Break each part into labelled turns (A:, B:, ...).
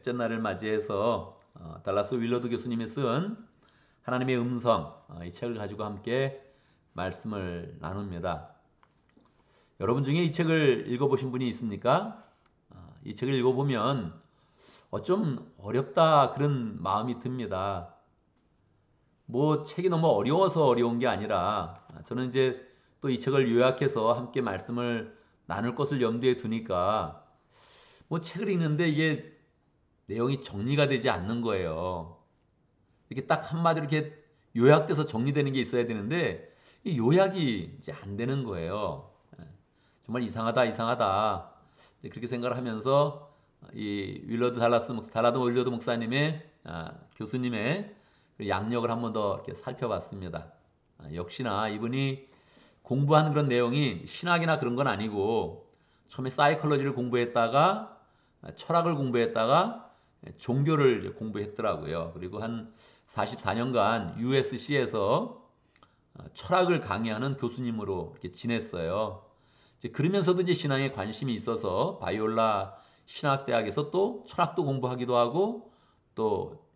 A: 첫째 날을 맞이해서 달라스 윌러드 교수님이 쓴 하나님의 음성 이 책을 가지고 함께 말씀을 나눕니다. 여러분 중에 이 책을 읽어보신 분이 있습니까? 이 책을 읽어보면 좀 어렵다 그런 마음이 듭니다. 뭐 책이 너무 어려워서 어려운 게 아니라 저는 이제 또 이 책을 요약해서 함께 말씀을 나눌 것을 염두에 두니까 뭐 책을 읽는데 이게 내용이 정리가 되지 않는 거예요. 이렇게 딱 한마디로 이렇게 요약돼서 정리되는 게 있어야 되는데 이 요약이 이제 안 되는 거예요. 정말 이상하다, 이상하다. 그렇게 생각을 하면서 이 달라드 윌러드 목사님의 교수님의 그 양력을 한번 더 이렇게 살펴봤습니다. 역시나 이분이 공부한 그런 내용이 신학이나 그런 건 아니고 처음에 사이콜로지를 공부했다가 철학을 공부했다가 종교를 공부했더라고요. 그리고 한 44년간 USC에서 철학을 강의하는 교수님으로 이렇게 지냈어요. 이제 그러면서도 이제 신앙에 관심이 있어서 바이올라 신학대학에서 또 철학도 공부하기도 하고 또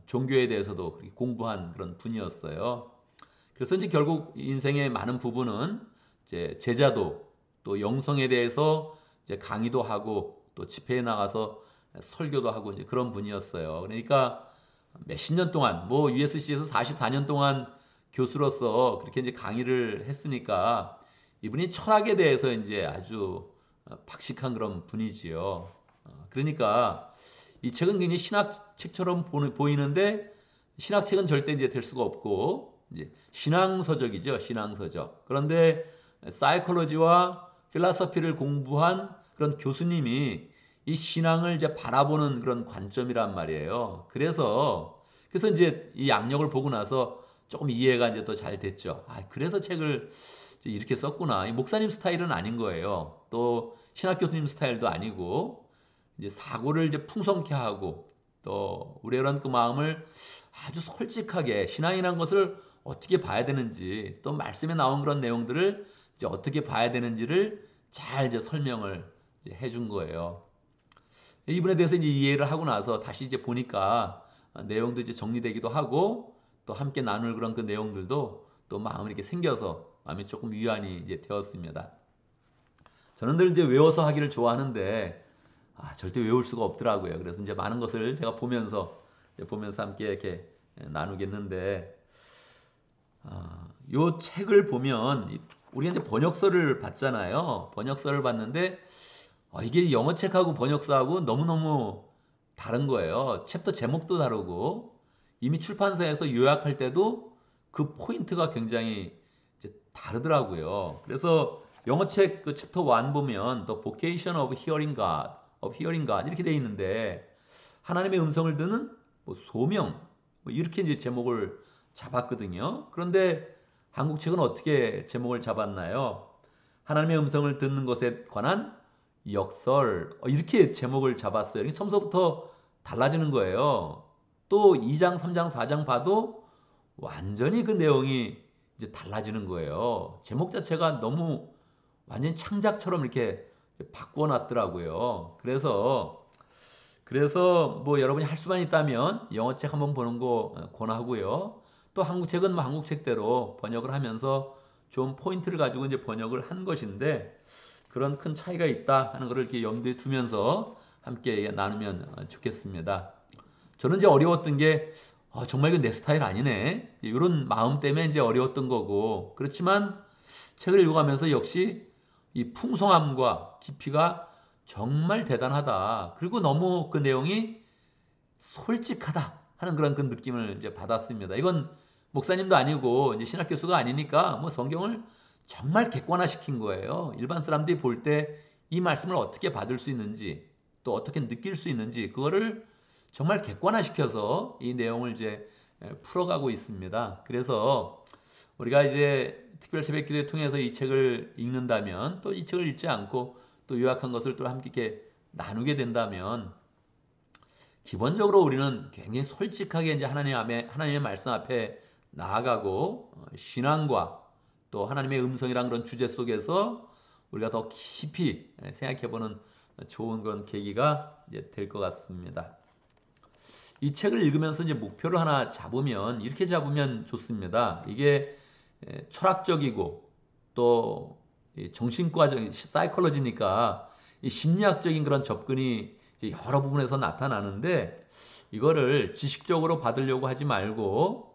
A: 종교에 대해서도 그렇게 공부한 그런 분이었어요. 그래서 이제 결국 인생의 많은 부분은 이제 제자도 또 영성에 대해서 이제 강의도 하고 또 집회에 나가서 설교도 하고 이제 그런 분이었어요. 그러니까 몇십 년 동안 뭐 USC에서 44년 동안 교수로서 그렇게 이제 강의를 했으니까 이분이 철학에 대해서 이제 아주 박식한 그런 분이지요. 그러니까 이 책은 굉장히 신학책처럼 보이는데 신학책은 절대 이제 될 수가 없고 이제 신앙서적이죠. 신앙서적. 그런데 사이콜로지와 필라서피를 공부한 그런 교수님이 이 신앙을 이제 바라보는 그런 관점이란 말이에요. 그래서 이제 이 양력을 보고 나서 조금 이해가 이제 더 잘 됐죠. 그래서 책을 이렇게 썼구나. 이 목사님 스타일은 아닌 거예요. 또 신학 교수님 스타일도 아니고 이제 사고를 이제 풍성케 하고 또 우리의 그 마음을 아주 솔직하게 신앙이라는 것을 어떻게 봐야 되는지 또 말씀에 나온 그런 내용들을 이제 어떻게 봐야 되는지를 잘 이제 설명을 이제 해준 거예요. 이분에 대해서 이제 이해를 하고 나서 다시 이제 보니까 내용도 이제 정리되기도 하고 또 함께 나눌 그런 그 내용들도 또 마음이 이렇게 생겨서 마음이 조금 위안이 이제 되었습니다. 저는 늘 이제 외워서 하기를 좋아하는데 절대 외울 수가 없더라고요. 그래서 이제 많은 것을 제가 보면서 함께 이렇게 나누겠는데 요 책을 보면 우리가 이제 번역서를 봤잖아요. 번역서를 봤는데 이게 영어 책하고 번역서하고 너무너무 다른 거예요. 챕터 제목도 다르고 이미 출판사에서 요약할 때도 그 포인트가 굉장히 이제 다르더라고요. 그래서 영어 책 그 챕터 1 보면 The Vocation of Hearing God 이렇게 돼 있는데 하나님의 음성을 듣는 뭐 소명 뭐 이렇게 이제 제목을 잡았거든요. 그런데 한국 책은 어떻게 제목을 잡았나요? 하나님의 음성을 듣는 것에 관한 역설 이렇게 제목을 잡았어요. 처음서부터 달라지는 거예요. 또 2장, 3장, 4장 봐도 완전히 그 내용이 이제 달라지는 거예요. 제목 자체가 너무 완전 창작처럼 이렇게 바꾸어 놨더라고요. 그래서 뭐 여러분이 할 수만 있다면 영어 책 한번 보는 거 권하고요. 또 한국 책은 뭐 한국 책대로 번역을 하면서 좋은 포인트를 가지고 이제 번역을 한 것인데 그런 큰 차이가 있다 하는 것을 이렇게 염두에 두면서 함께 나누면 좋겠습니다. 저는 이제 어려웠던 게 정말 이건 내 스타일 아니네. 이런 마음 때문에 이제 어려웠던 거고 그렇지만 책을 읽어가면서 역시 이 풍성함과 깊이가 정말 대단하다. 그리고 너무 그 내용이 솔직하다 하는 그런 그 느낌을 이제 받았습니다. 이건 목사님도 아니고 이제 신학 교수가 아니니까 뭐 성경을 정말 객관화시킨 거예요. 일반 사람들이 볼 때 이 말씀을 어떻게 받을 수 있는지 또 어떻게 느낄 수 있는지 그거를 정말 객관화시켜서 이 내용을 이제 풀어가고 있습니다. 그래서 우리가 이제 특별 새벽 기도를 통해서 이 책을 읽는다면 또 이 책을 읽지 않고 또 요약한 것을 또 함께 이렇게 나누게 된다면 기본적으로 우리는 굉장히 솔직하게 이제 하나님의 말씀 앞에 나아가고 신앙과 또 하나님의 음성이란 그런 주제 속에서 우리가 더 깊이 생각해보는 좋은 그런 계기가 이제 될 것 같습니다. 이 책을 읽으면서 이제 목표를 하나 잡으면 이렇게 잡으면 좋습니다. 이게 철학적이고 또 정신과적 사이콜로지니까 이 심리학적인 그런 접근이 이제 여러 부분에서 나타나는데 이거를 지식적으로 받으려고 하지 말고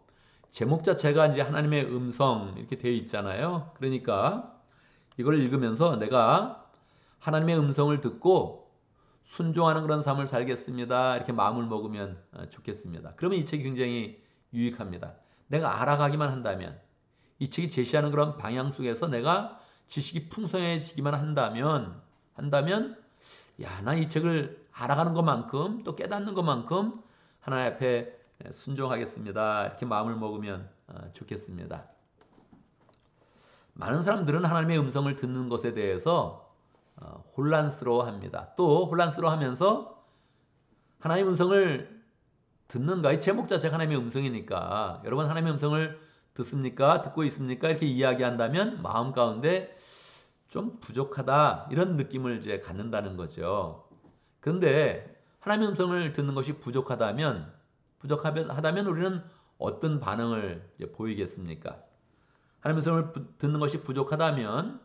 A: 제목 자체가 이제 하나님의 음성 이렇게 되어 있잖아요. 그러니까 이걸 읽으면서 내가 하나님의 음성을 듣고 순종하는 그런 삶을 살겠습니다. 이렇게 마음을 먹으면 좋겠습니다. 그러면 이 책이 굉장히 유익합니다. 내가 알아가기만 한다면 이 책이 제시하는 그런 방향 속에서 내가 지식이 풍성해지기만 한다면 야, 나 이 책을 알아가는 것만큼 또 깨닫는 것만큼 하나님 앞에 순종하겠습니다. 이렇게 마음을 먹으면 좋겠습니다. 많은 사람들은 하나님의 음성을 듣는 것에 대해서 혼란스러워합니다. 또 혼란스러워하면서 하나님의 음성을 듣는가? 이 제목 자체가 하나님의 음성이니까 여러분 하나님의 음성을 듣습니까? 듣고 있습니까? 이렇게 이야기한다면 마음 가운데 좀 부족하다 이런 느낌을 이제 갖는다는 거죠. 그런데 하나님의 음성을 듣는 것이 부족하다면 우리는 어떤 반응을 보이겠습니까? 하나님의 음성을 듣는 것이 부족하다면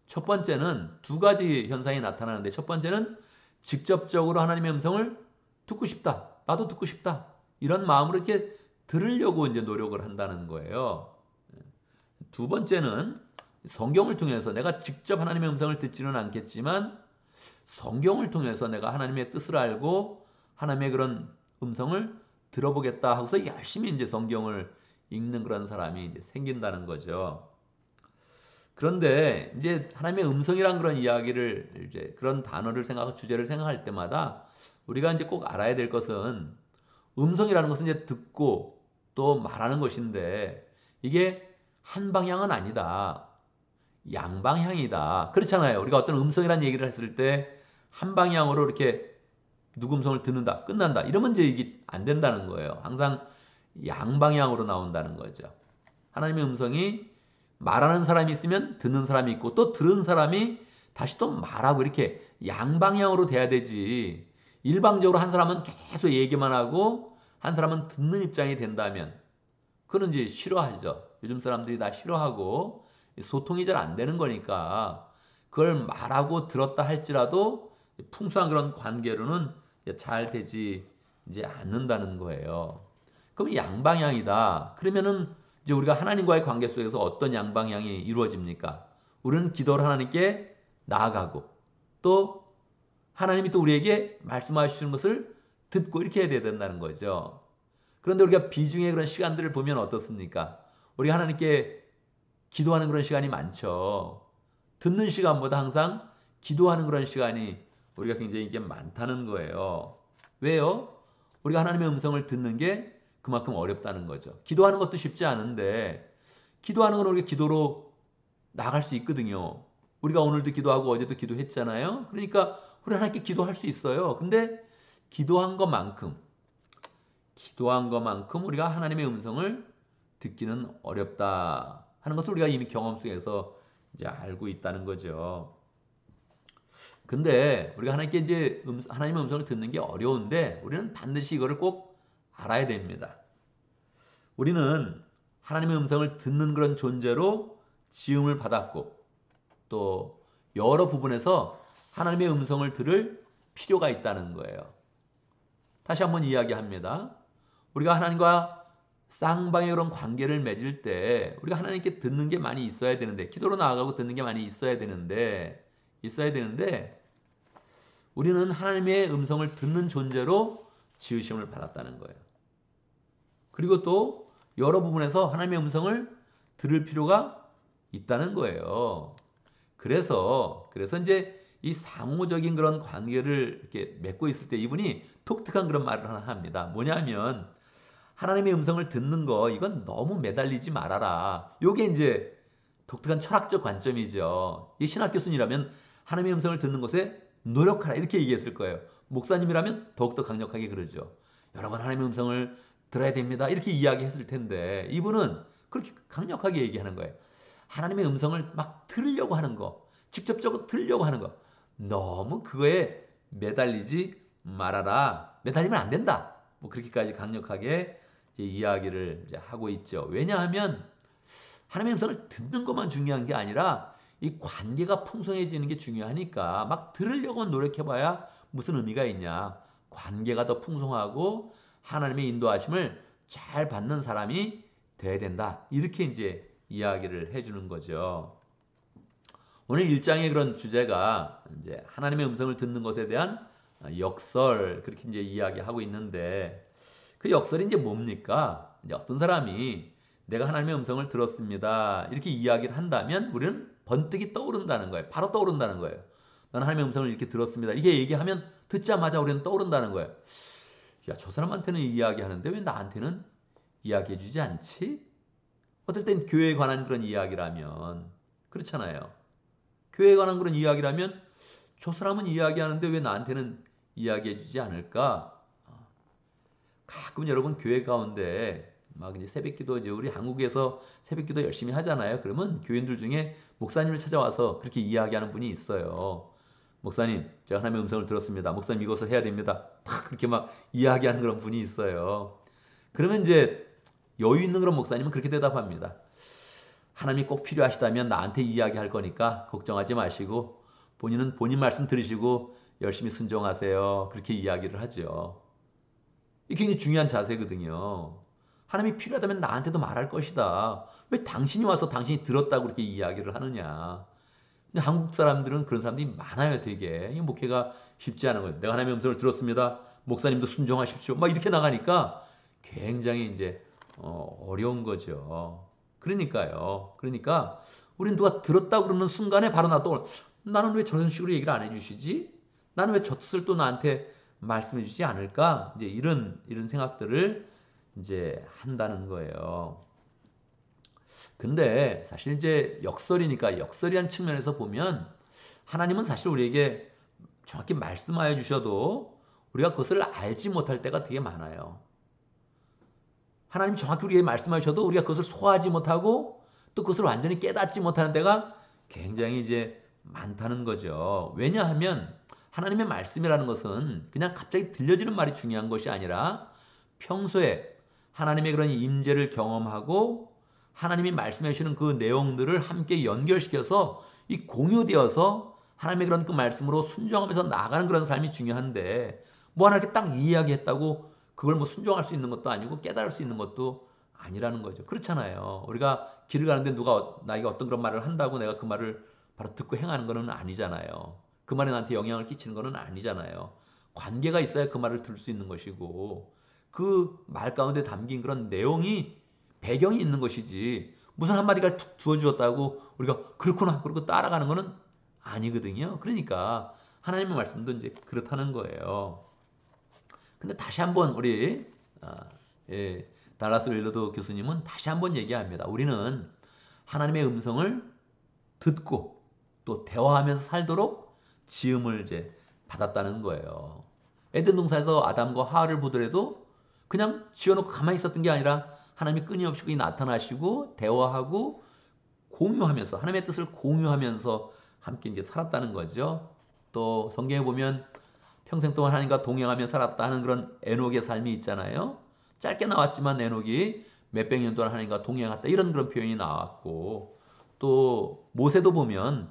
A: 첫 번째는 두 가지 현상이 나타나는데 첫 번째는 직접적으로 하나님의 음성을 듣고 싶다. 나도 듣고 싶다. 이런 마음으로 이렇게 들으려고 이제 노력을 한다는 거예요. 두 번째는 성경을 통해서 내가 직접 하나님의 음성을 듣지는 않겠지만 성경을 통해서 내가 하나님의 뜻을 알고 하나님의 그런 음성을 들어보겠다 하고서 열심히 이제 성경을 읽는 그런 사람이 이제 생긴다는 거죠. 그런데 이제 하나님의 음성이란 그런 이야기를 이제 그런 단어를 생각하고 주제를 생각할 때마다 우리가 이제 꼭 알아야 될 것은 음성이라는 것은 이제 듣고 또 말하는 것인데 이게 한 방향은 아니다. 양방향이다. 그렇잖아요. 우리가 어떤 음성이라는 얘기를 했을 때 한 방향으로 이렇게 누구 음성을 듣는다, 끝난다. 이러면 이제 이게 안 된다는 거예요. 항상 양방향으로 나온다는 거죠. 하나님의 음성이 말하는 사람이 있으면 듣는 사람이 있고 또 들은 사람이 다시 또 말하고 이렇게 양방향으로 돼야 되지. 일방적으로 한 사람은 계속 얘기만 하고 한 사람은 듣는 입장이 된다면 그건 이제 싫어하죠. 요즘 사람들이 다 싫어하고 소통이 잘 안 되는 거니까 그걸 말하고 들었다 할지라도 풍성한 그런 관계로는 잘 되지 이제 않는다는 거예요. 그럼 양방향이다. 그러면은 이제 우리가 하나님과의 관계 속에서 어떤 양방향이 이루어집니까? 우리는 기도를 하나님께 나아가고 또 하나님이 또 우리에게 말씀하시는 것을 듣고 이렇게 해야 된다는 거죠. 그런데 우리가 비중의 그런 시간들을 보면 어떻습니까? 우리가 하나님께 기도하는 그런 시간이 많죠. 듣는 시간보다 항상 기도하는 그런 시간이 우리가 굉장히 이게 많다는 거예요. 왜요? 우리가 하나님의 음성을 듣는 게 그만큼 어렵다는 거죠. 기도하는 것도 쉽지 않은데 기도하는 건 우리가 기도로 나갈 수 있거든요. 우리가 오늘도 기도하고 어제도 기도했잖아요. 그러니까 우리 하나님께 기도할 수 있어요. 근데 기도한 것만큼 우리가 하나님의 음성을 듣기는 어렵다 하는 것을 우리가 이미 경험 속에서 이제 알고 있다는 거죠. 근데 우리가 하나님께 이제 하나님의 음성을 듣는 게 어려운데 우리는 반드시 이거를 꼭 알아야 됩니다. 우리는 하나님의 음성을 듣는 그런 존재로 지음을 받았고 또 여러 부분에서 하나님의 음성을 들을 필요가 있다는 거예요. 다시 한번 이야기합니다. 우리가 하나님과 쌍방의 그런 관계를 맺을 때 우리가 하나님께 듣는 게 많이 있어야 되는데 기도로 나아가고 듣는 게 많이 있어야 되는데 우리는 하나님의 음성을 듣는 존재로 지으심을 받았다는 거예요. 그리고 또 여러 부분에서 하나님의 음성을 들을 필요가 있다는 거예요. 그래서 이제 이 상호적인 그런 관계를 이렇게 맺고 있을 때 이분이 독특한 그런 말을 하나 합니다. 뭐냐면 하나님의 음성을 듣는 거 이건 너무 매달리지 말아라. 요게 이제 독특한 철학적 관점이죠. 이 신학 교수님이라면 하나님의 음성을 듣는 것에 노력하라 이렇게 얘기했을 거예요. 목사님이라면 더욱더 강력하게 그러죠. 여러분 하나님의 음성을 들어야 됩니다. 이렇게 이야기했을 텐데 이분은 그렇게 강력하게 얘기하는 거예요. 하나님의 음성을 막 들으려고 하는 거, 직접적으로 들으려고 하는 거, 너무 그거에 매달리지 말아라. 매달리면 안 된다. 뭐 그렇게까지 강력하게 이제 이야기를 이제 하고 있죠. 왜냐하면 하나님의 음성을 듣는 것만 중요한 게 아니라 이 관계가 풍성해지는 게 중요하니까 막 들으려고 노력해봐야 무슨 의미가 있냐. 관계가 더 풍성하고 하나님의 인도하심을 잘 받는 사람이 돼야 된다. 이렇게 이제 이야기를 해주는 거죠. 오늘 1장의 그런 주제가 이제 하나님의 음성을 듣는 것에 대한 역설 그렇게 이제 이야기하고 있는데 그 역설이 이제 뭡니까? 이제 어떤 사람이 내가 하나님의 음성을 들었습니다. 이렇게 이야기를 한다면 우리는 번뜩이 떠오른다는 거예요. 바로 떠오른다는 거예요. 나는 하나님의 음성을 이렇게 들었습니다. 이게 얘기하면 듣자마자 우리는 떠오른다는 거예요. 야, 저 사람한테는 이야기하는데 왜 나한테는 이야기해 주지 않지? 어떨 땐 교회에 관한 그런 이야기라면 그렇잖아요. 교회에 관한 그런 이야기라면 저 사람은 이야기하는데 왜 나한테는 이야기해 주지 않을까? 가끔 여러분 교회 가운데 막 이제 새벽기도 이제 우리 한국에서 새벽기도 열심히 하잖아요. 그러면 교인들 중에 목사님을 찾아와서 그렇게 이야기하는 분이 있어요. 목사님, 제가 하나님의 음성을 들었습니다. 목사님 이것을 해야 됩니다. 탁 그렇게 막 이야기하는 그런 분이 있어요. 그러면 이제 여유 있는 그런 목사님은 그렇게 대답합니다. 하나님이 꼭 필요하시다면 나한테 이야기할 거니까 걱정하지 마시고 본인은 본인 말씀 들으시고 열심히 순종하세요. 그렇게 이야기를 하죠. 이게 굉장히 중요한 자세거든요. 하나님이 필요하다면 나한테도 말할 것이다. 왜 당신이 와서 당신이 들었다고 그렇게 이야기를 하느냐. 근데 한국 사람들은 그런 사람들이 많아요, 되게. 이 목회가 쉽지 않은 거예요. 내가 하나님의 음성을 들었습니다. 목사님도 순종하십시오. 막 이렇게 나가니까 굉장히 이제 어려운 거죠. 그러니까요. 그러니까 우린 누가 들었다고 그러는 순간에 바로 나는 왜 저런 식으로 얘기를 안 해주시지? 나는 왜 저 뜻을 또 나한테 말씀해 주지 않을까? 이제 이런 생각들을 이제 한다는 거예요. 근데 사실 이제 역설이니까 역설이란 측면에서 보면 하나님은 사실 우리에게 정확히 말씀하여 주셔도 우리가 그것을 알지 못할 때가 되게 많아요. 하나님 정확히 우리에게 말씀하셔도 우리가 그것을 소화하지 못하고 또 그것을 완전히 깨닫지 못하는 때가 굉장히 이제 많다는 거죠. 왜냐하면 하나님의 말씀이라는 것은 그냥 갑자기 들려지는 말이 중요한 것이 아니라 평소에 하나님의 그런 임재를 경험하고 하나님이 말씀해 주시는 그 내용들을 함께 연결시켜서 이 공유되어서 하나님의 그런 그 말씀으로 순종하면서 나아가는 그런 삶이 중요한데 뭐 하나 이렇게 딱 이야기했다고 그걸 뭐 순종할 수 있는 것도 아니고 깨달을 수 있는 것도 아니라는 거죠. 그렇잖아요. 우리가 길을 가는데 누가 나에게 어떤 그런 말을 한다고 내가 그 말을 바로 듣고 행하는 것은 아니잖아요. 그 말이 나한테 영향을 끼치는 것은 아니잖아요. 관계가 있어야 그 말을 들을 수 있는 것이고 그 말 가운데 담긴 그런 내용이 배경이 있는 것이지 무슨 한마디가 툭 주어주었다고 우리가 그렇구나 그러고 따라가는 것은 아니거든요. 그러니까 하나님의 말씀도 이제 그렇다는 거예요. 근데 다시 한번 우리 달라스 윌러드 교수님은 다시 한번 얘기합니다. 우리는 하나님의 음성을 듣고 또 대화하면서 살도록 지음을 이제 받았다는 거예요. 에덴 동산에서 아담과 하와를 보더라도 그냥 지어놓고 가만히 있었던 게 아니라 하나님이 끊임없이 거기 나타나시고 대화하고 공유하면서 하나님의 뜻을 공유하면서 함께 이제 살았다는 거죠. 또 성경에 보면 평생 동안 하나님과 동행하며 살았다 하는 그런 에녹의 삶이 있잖아요. 짧게 나왔지만 에녹이 몇백 년 동안 하나님과 동행했다 이런 그런 표현이 나왔고 또 모세도 보면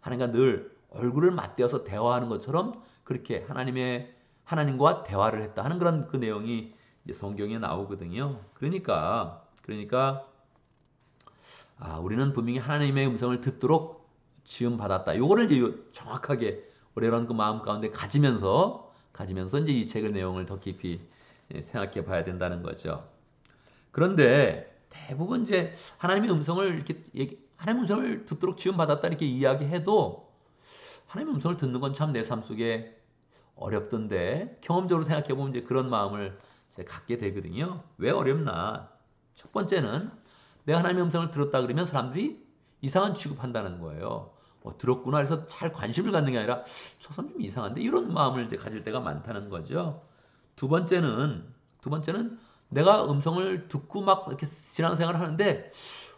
A: 하나님과 늘 얼굴을 맞대어서 대화하는 것처럼 그렇게 하나님과 대화를 했다 하는 그런 그 내용이 이제 성경에 나오거든요. 그러니까 우리는 분명히 하나님의 음성을 듣도록 지음 받았다. 요거를 이제 정확하게 우리는 그 마음 가운데 가지면서 이제 이 책의 내용을 더 깊이 생각해 봐야 된다는 거죠. 그런데 대부분 이제 하나님의 음성을 하나님의 음성을 듣도록 지음 받았다 이렇게 이야기해도 하나님의 음성을 듣는 건 참 내 삶 속에 어렵던데 경험적으로 생각해 보면 이제 그런 마음을 갖게 되거든요. 왜 어렵나? 첫 번째는 내가 하나님의 음성을 들었다 그러면 사람들이 이상한 취급한다는 거예요. 들었구나 해서 잘 관심을 갖는 게 아니라 저 사람 좀 이상한데 이런 마음을 이제 가질 때가 많다는 거죠. 두 번째는 내가 음성을 듣고 막 이렇게 신앙생활을 하는데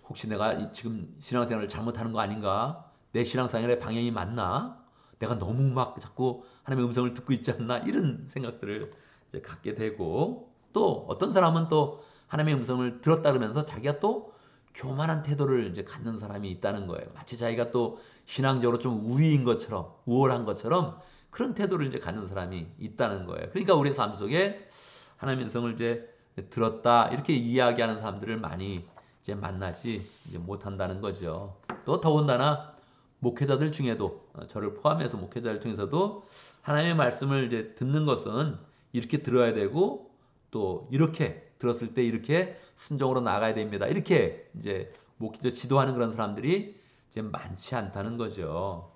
A: 혹시 내가 지금 신앙생활을 잘못하는 거 아닌가? 내 신앙생활의 방향이 맞나? 내가 너무 막 자꾸 하나님의 음성을 듣고 있지 않나? 이런 생각들을 이제 갖게 되고, 또 어떤 사람은 또 하나님의 음성을 들었다 그러면서 자기가 또 교만한 태도를 이제 갖는 사람이 있다는 거예요. 마치 자기가 또 신앙적으로 좀 우위인 것처럼, 우월한 것처럼 그런 태도를 이제 갖는 사람이 있다는 거예요. 그러니까 우리의 삶 속에 하나님의 음성을 이제 들었다 이렇게 이야기하는 사람들을 많이 이제 만나지 이제 못한다는 거죠. 또 더군다나 목회자들 중에도 저를 포함해서 목회자를 통해서도 하나님의 말씀을 이제 듣는 것은 이렇게 들어야 되고 또 이렇게 들었을 때 이렇게 순종으로 나가야 됩니다. 이렇게 이제 목회자 지도하는 그런 사람들이 이제 많지 않다는 거죠.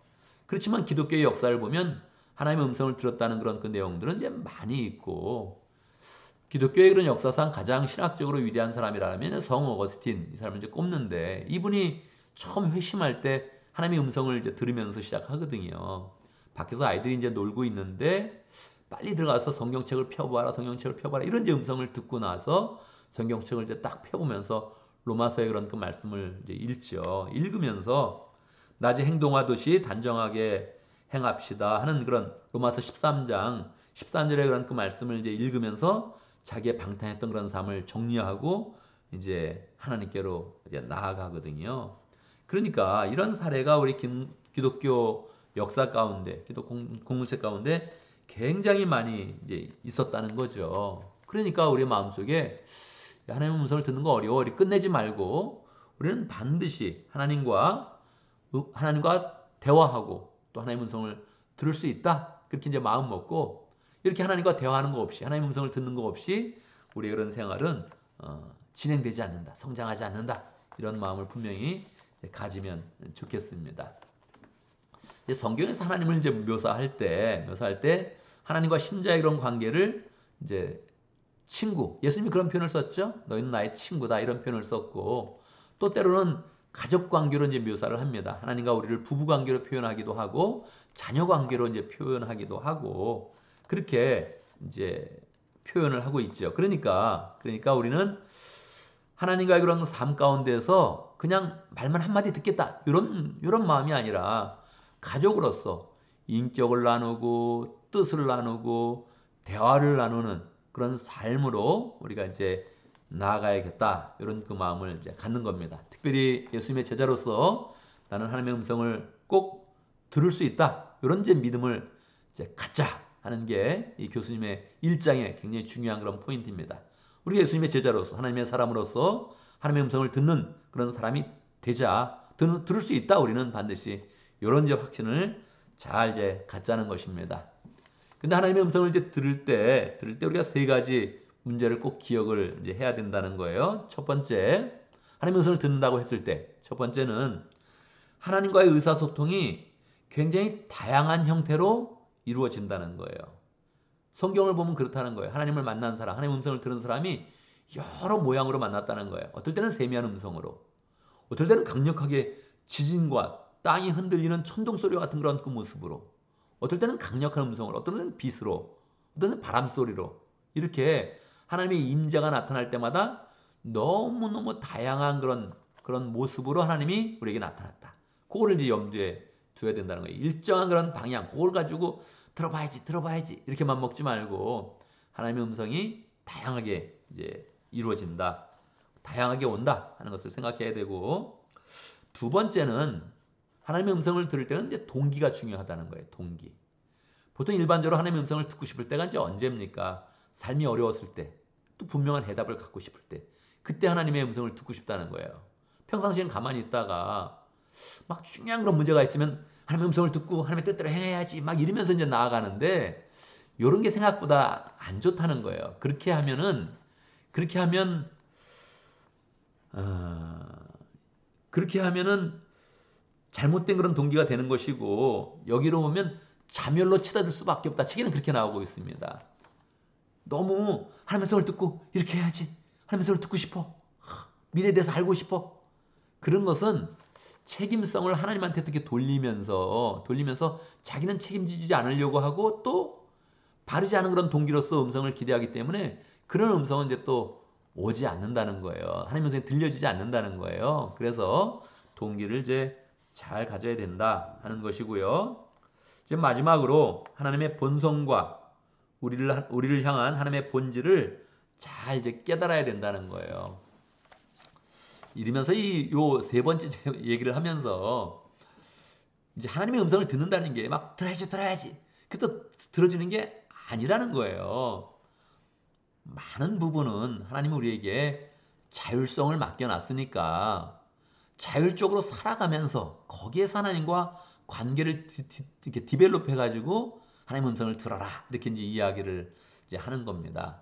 A: 그렇지만 기독교의 역사를 보면 하나님의 음성을 들었다는 그런 그 내용들은 이제 많이 있고, 기독교의 그런 역사상 가장 신학적으로 위대한 사람이라면 성 어거스틴 이 사람을 이제 꼽는데, 이분이 처음 회심할 때 하나님의 음성을 이제 들으면서 시작하거든요. 밖에서 아이들이 이제 놀고 있는데 빨리 들어가서 성경책을 펴봐라, 성경책을 펴봐라 이런 이제 음성을 듣고 나서 성경책을 이제 딱 펴보면서 로마서의 그런 그 말씀을 이제 읽죠. 읽으면서 낮에 행동하듯이 단정하게 행합시다 하는 그런 로마서 13장 13절의 그런 그 말씀을 이제 읽으면서 자기의 방탕했던 그런 삶을 정리하고 이제 하나님께로 이제 나아가거든요. 그러니까 이런 사례가 우리 기독교 역사 가운데, 기독 공동체 가운데 굉장히 많이 이제 있었다는 거죠. 그러니까 우리 마음속에 하나님의 음성을 듣는 거 어려워, 우리 끝내지 말고 우리는 반드시 하나님과 대화하고 또 하나님의 음성을 들을 수 있다. 그렇게 이제 마음 먹고 이렇게 하나님과 대화하는 거 없이, 하나님의 음성을 듣는 거 없이 우리의 그런 생활은 진행되지 않는다, 성장하지 않는다. 이런 마음을 분명히 가지면 좋겠습니다. 성경에서 하나님을 이제 묘사할 때 하나님과 신자의 그런 관계를 이제 친구, 예수님이 그런 표현을 썼죠. 너희는 나의 친구다 이런 표현을 썼고, 또 때로는 가족 관계로 이제 묘사를 합니다. 하나님과 우리를 부부 관계로 표현하기도 하고 자녀 관계로 이제 표현하기도 하고 그렇게 이제 표현을 하고 있죠. 그러니까 우리는 하나님과의 그런 삶 가운데서 그냥 말만 한마디 듣겠다 이런 마음이 아니라 가족으로서 인격을 나누고 뜻을 나누고 대화를 나누는 그런 삶으로 우리가 이제 나아가야겠다 이런 그 마음을 이제 갖는 겁니다. 특별히 예수님의 제자로서 나는 하나님의 음성을 꼭 들을 수 있다 이런 이제 믿음을 이제 갖자 하는 게 이 교수님의 일장의 굉장히 중요한 그런 포인트입니다. 우리 예수님의 제자로서 하나님의 사람으로서 하나님의 음성을 듣는 그런 사람이 되자. 들을 수 있다. 우리는 반드시 이런 이제 확신을 잘 이제 갖자는 것입니다. 근데 하나님의 음성을 이제 들을 때 우리가 세 가지 문제를 꼭 기억을 이제 해야 된다는 거예요. 첫 번째, 하나님의 음성을 듣는다고 했을 때 첫 번째는 하나님과의 의사소통이 굉장히 다양한 형태로 이루어진다는 거예요. 성경을 보면 그렇다는 거예요. 하나님을 만난 사람, 하나님의 음성을 들은 사람이 여러 모양으로 만났다는 거예요. 어떨 때는 세미한 음성으로, 어떨 때는 강력하게 지진과 땅이 흔들리는 천둥 소리 같은 그런 그 모습으로, 어떨 때는 강력한 음성으로, 어떨 때는 빛으로, 어떨 때는 바람 소리로 이렇게 하나님의 임재가 나타날 때마다 너무너무 다양한 그런 모습으로 하나님이 우리에게 나타났다. 그거를 이제 염두에 둬야 된다는 거예요. 일정한 그런 방향, 그걸 가지고 들어봐야지 이렇게만 먹지 말고 하나님의 음성이 다양하게 이제 이루어진다, 다양하게 온다 하는 것을 생각해야 되고, 두 번째는 하나님의 음성을 들을 때는 이제 동기가 중요하다는 거예요. 동기. 보통 일반적으로 하나님의 음성을 듣고 싶을 때가 이제 언제입니까? 삶이 어려웠을 때, 또 분명한 해답을 갖고 싶을 때, 그때 하나님의 음성을 듣고 싶다는 거예요. 평상시엔 가만히 있다가 막 중요한 그런 문제가 있으면 하나님의 음성을 듣고 하나님의 뜻대로 해야지 막 이러면서 이제 나아가는데, 이런 게 생각보다 안 좋다는 거예요. 그렇게 하면 그렇게 하면은 잘못된 그런 동기가 되는 것이고, 여기로 보면 자멸로 치닫을 수밖에 없다. 책에는 그렇게 나오고 있습니다. 너무 하나님의 음성을 듣고 이렇게 해야지, 하나님의 음성을 듣고 싶어, 미래에 대해서 알고 싶어, 그런 것은 책임성을 하나님한테 어떻게 돌리면서 자기는 책임지지 않으려고 하고 또 바르지 않은 그런 동기로서 음성을 기대하기 때문에 그런 음성은 이제 또 오지 않는다는 거예요. 하나님의 음성이 들려지지 않는다는 거예요. 그래서 동기를 이제 잘 가져야 된다 하는 것이고요. 이제 마지막으로 하나님의 본성과 우리를 향한 하나님의 본질을 잘 이제 깨달아야 된다는 거예요. 이러면서 이 요 세 번째 얘기를 하면서 이제 하나님의 음성을 듣는다는 게 막 들어야지. 그래서 들어지는 게 아니라는 거예요. 많은 부분은 하나님이 우리에게 자율성을 맡겨놨으니까 자율적으로 살아가면서 거기에서 하나님과 관계를 이렇게 디벨롭 해가지고 하나님의 음성을 들어라 이렇게 이제 이야기를 이제 하는 겁니다.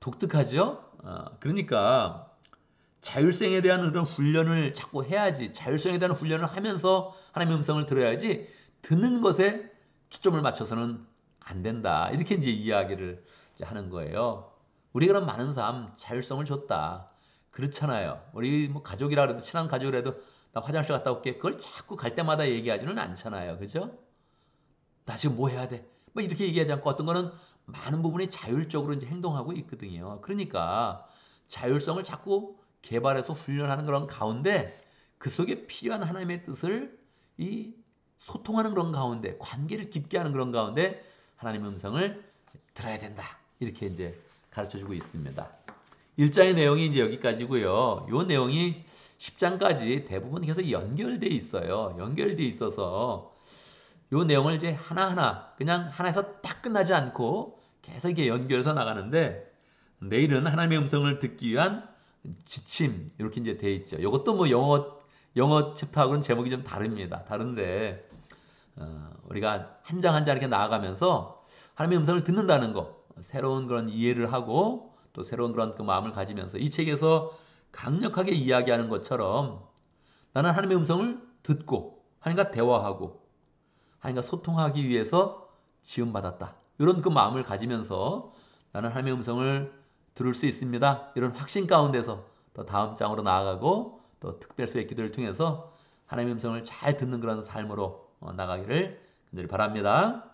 A: 독특하죠? 그러니까 자율성에 대한 그런 훈련을 자꾸 해야지. 자율성에 대한 훈련을 하면서 하나님의 음성을 들어야지. 듣는 것에 초점을 맞춰서는 안 된다. 이렇게 이제 이야기를 이제 하는 거예요. 우리가 그런 많은 삶 자율성을 줬다. 그렇잖아요. 우리 뭐 가족이라 해도 친한 가족이라도 나 화장실 갔다 올게. 그걸 자꾸 갈 때마다 얘기하지는 않잖아요. 그죠? 나 지금 뭐 해야 돼? 뭐 이렇게 얘기하지 않고 어떤 거는 많은 부분이 자율적으로 이제 행동하고 있거든요. 그러니까 자율성을 자꾸 개발해서 훈련하는 그런 가운데 그 속에 필요한 하나님의 뜻을 이 소통하는 그런 가운데 관계를 깊게 하는 그런 가운데 하나님의 음성을 들어야 된다. 이렇게 이제 가르쳐 주고 있습니다. 1장의 내용이 이제 여기까지고요. 요 내용이 10장까지 대부분 계속 연결돼 있어요. 연결돼 있어서 요 내용을 이제 하나하나 그냥 하나에서 딱 끝나지 않고 계속 이렇게 연결해서 나가는데 내일은 하나님의 음성을 듣기 위한 지침 이렇게 이제 돼 있죠. 이것도 뭐 영어 챕터하고는 제목이 좀 다릅니다. 다른데 우리가 한 장 한 장 이렇게 나아가면서 하나님의 음성을 듣는다는 거 새로운 그런 이해를 하고 또 새로운 그런 그 마음을 가지면서 이 책에서 강력하게 이야기하는 것처럼 나는 하나님의 음성을 듣고 하나님과 대화하고 하나님과 소통하기 위해서 지음받았다. 이런 그 마음을 가지면서 나는 하나님의 음성을 들을 수 있습니다. 이런 확신 가운데서 또 다음 장으로 나아가고 또 특별수의 기도를 통해서 하나님의 음성을 잘 듣는 그런 삶으로 나가기를 간절히 바랍니다.